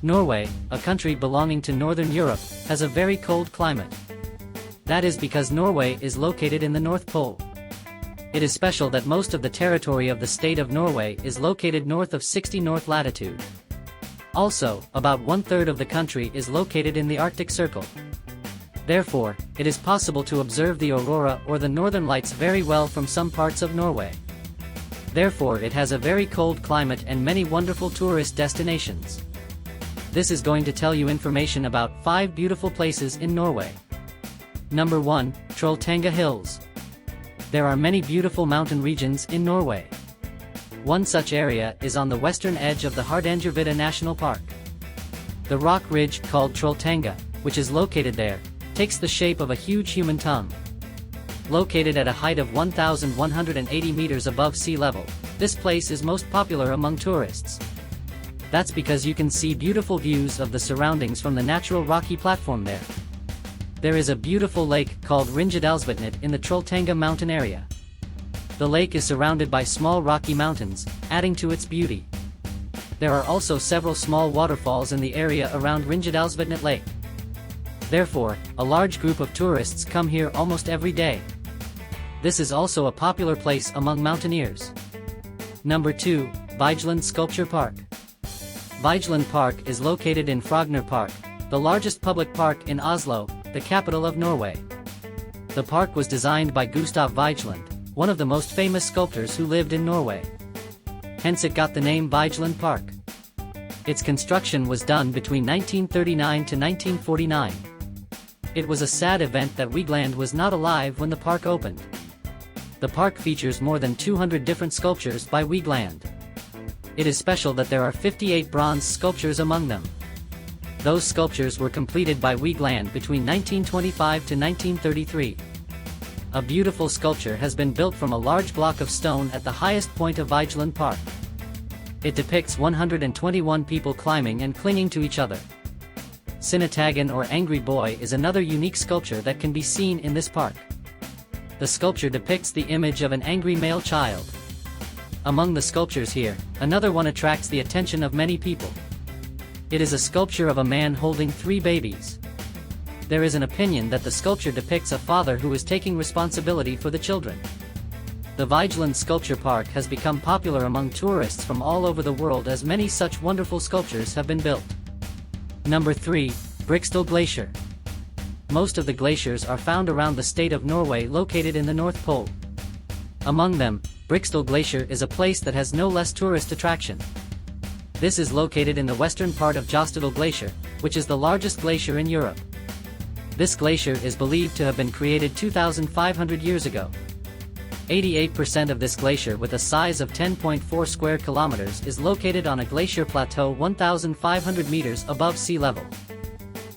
Norway, a country belonging to Northern Europe, has a very cold climate. That is because Norway is located in the North Pole. It is special that most of the territory of the state of Norway is located north of 60 north latitude. Also, about 1/3 of the country is located in the Arctic Circle. Therefore, it is possible to observe the aurora or the northern lights very well from some parts of Norway. Therefore, it has a very cold climate and many wonderful tourist destinations. This is going to tell you information about 5 beautiful places in Norway. Number 1, Trolltunga Hills. There are many beautiful mountain regions in Norway. One such area is on the western edge of the Hardangervidda National Park. The rock ridge, called Trolltunga, which is located there, takes the shape of a huge human tongue. Located at a height of 1,180 meters above sea level, this place is most popular among tourists. That's because you can see beautiful views of the surroundings from the natural rocky platform there. There is a beautiful lake called Ringedalsvatnet in the Trolltunga mountain area. The lake is surrounded by small rocky mountains, adding to its beauty. There are also several small waterfalls in the area around Ringedalsvatnet Lake. Therefore, a large group of tourists come here almost every day. This is also a popular place among mountaineers. Number 2, Vigeland Sculpture Park. Vigeland Park is located in Frogner Park, the largest public park in Oslo, the capital of Norway. The park was designed by Gustav Vigeland, one of the most famous sculptors who lived in Norway. Hence it got the name Vigeland Park. Its construction was done between 1939 to 1949. It was a sad event that Vigeland was not alive when the park opened. The park features more than 200 different sculptures by Vigeland. It is special that there are 58 bronze sculptures among them. Those sculptures were completed by Vigeland between 1925 to 1933. A beautiful sculpture has been built from a large block of stone at the highest point of Vigeland Park. It depicts 121 people climbing and clinging to each other. Sinatagan or Angry Boy is another unique sculpture that can be seen in this park. The sculpture depicts the image of an angry male child. Among the sculptures here, another one attracts the attention of many people. It is a sculpture of a man holding 3 babies. There is an opinion that the sculpture depicts a father who is taking responsibility for the children. The Vigeland Sculpture Park has become popular among tourists from all over the world as many such wonderful sculptures have been built. Number 3, Briksdal Glacier. Most of the glaciers are found around the state of Norway located in the North Pole. Among them, Briksdal Glacier is a place that has no less tourist attraction. This is located in the western part of Jostedal Glacier, which is the largest glacier in Europe. This glacier is believed to have been created 2,500 years ago. 88% of this glacier, with a size of 10.4 square kilometers, is located on a glacier plateau 1,500 meters above sea level.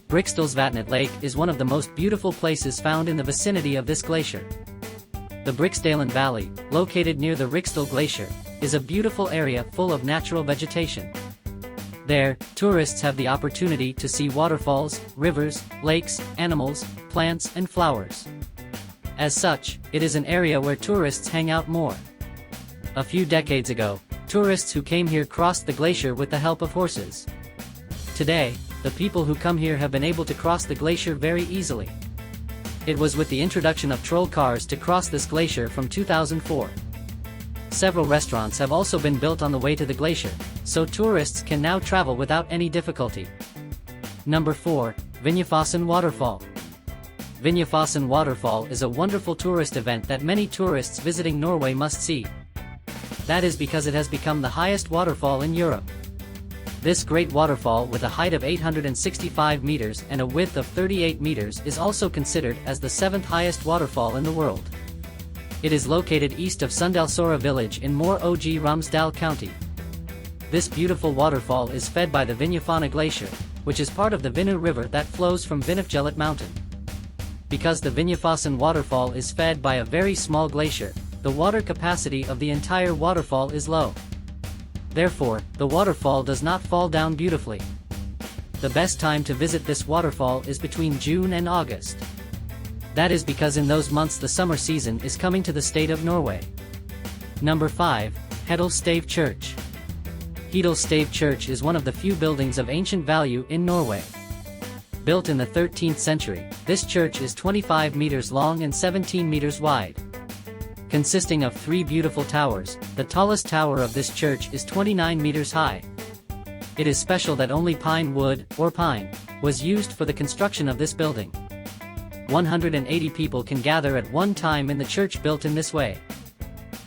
Ringedalsvatnet Lake is one of the most beautiful places found in the vicinity of this glacier. The Briksdalen Valley, located near the Ringedal Glacier, is a beautiful area full of natural vegetation. There, tourists have the opportunity to see waterfalls, rivers, lakes, animals, plants and flowers. As such, it is an area where tourists hang out more. A few decades ago, tourists who came here crossed the glacier with the help of horses. Today, the people who come here have been able to cross the glacier very easily. It was with the introduction of troll cars to cross this glacier from 2004. Several restaurants have also been built on the way to the glacier, so tourists can now travel without any difficulty. Number 4, Vinjefossen Waterfall. Vinjefossen Waterfall is a wonderful tourist event that many tourists visiting Norway must see. That is because it has become the highest waterfall in Europe. This great waterfall, with a height of 865 meters and a width of 38 meters, is also considered as the 7th highest waterfall in the world. It is located east of Sundalsøra village in Møre og Romsdal County. This beautiful waterfall is fed by the Vinjefonna Glacier, which is part of the Vinnu River that flows from Vinjefjellet mountain. Because the Vinjefossen waterfall is fed by a very small glacier, the water capacity of the entire waterfall is low. Therefore, the waterfall does not fall down beautifully. The best time to visit this waterfall is between June and August. That is because in those months the summer season is coming to the state of Norway. Number 5, Hedal Stave Church. Ringedalsvatnet Church is one of the few buildings of ancient value in Norway. Built in the 13th century, this church is 25 meters long and 17 meters wide. Consisting of 3 beautiful towers, the tallest tower of this church is 29 meters high. It is special that only pine wood, or pine, was used for the construction of this building. 180 people can gather at one time in the church built in this way.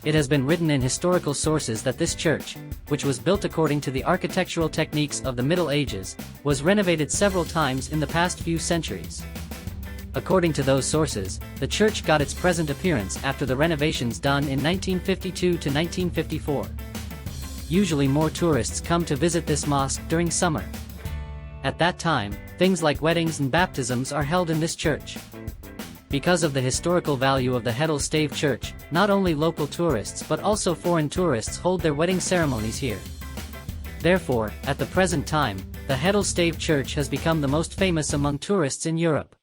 It has been written in historical sources that this church, which was built according to the architectural techniques of the Middle Ages, was renovated several times in the past few centuries. According to those sources, the church got its present appearance after the renovations done in 1952 to 1954. Usually more tourists come to visit this mosque during summer. At that time, things like weddings and baptisms are held in this church. Because of the historical value of the Ringedalsvatnet Church, not only local tourists but also foreign tourists hold their wedding ceremonies here. Therefore, at the present time, the Ringedalsvatnet Church has become the most famous among tourists in Europe.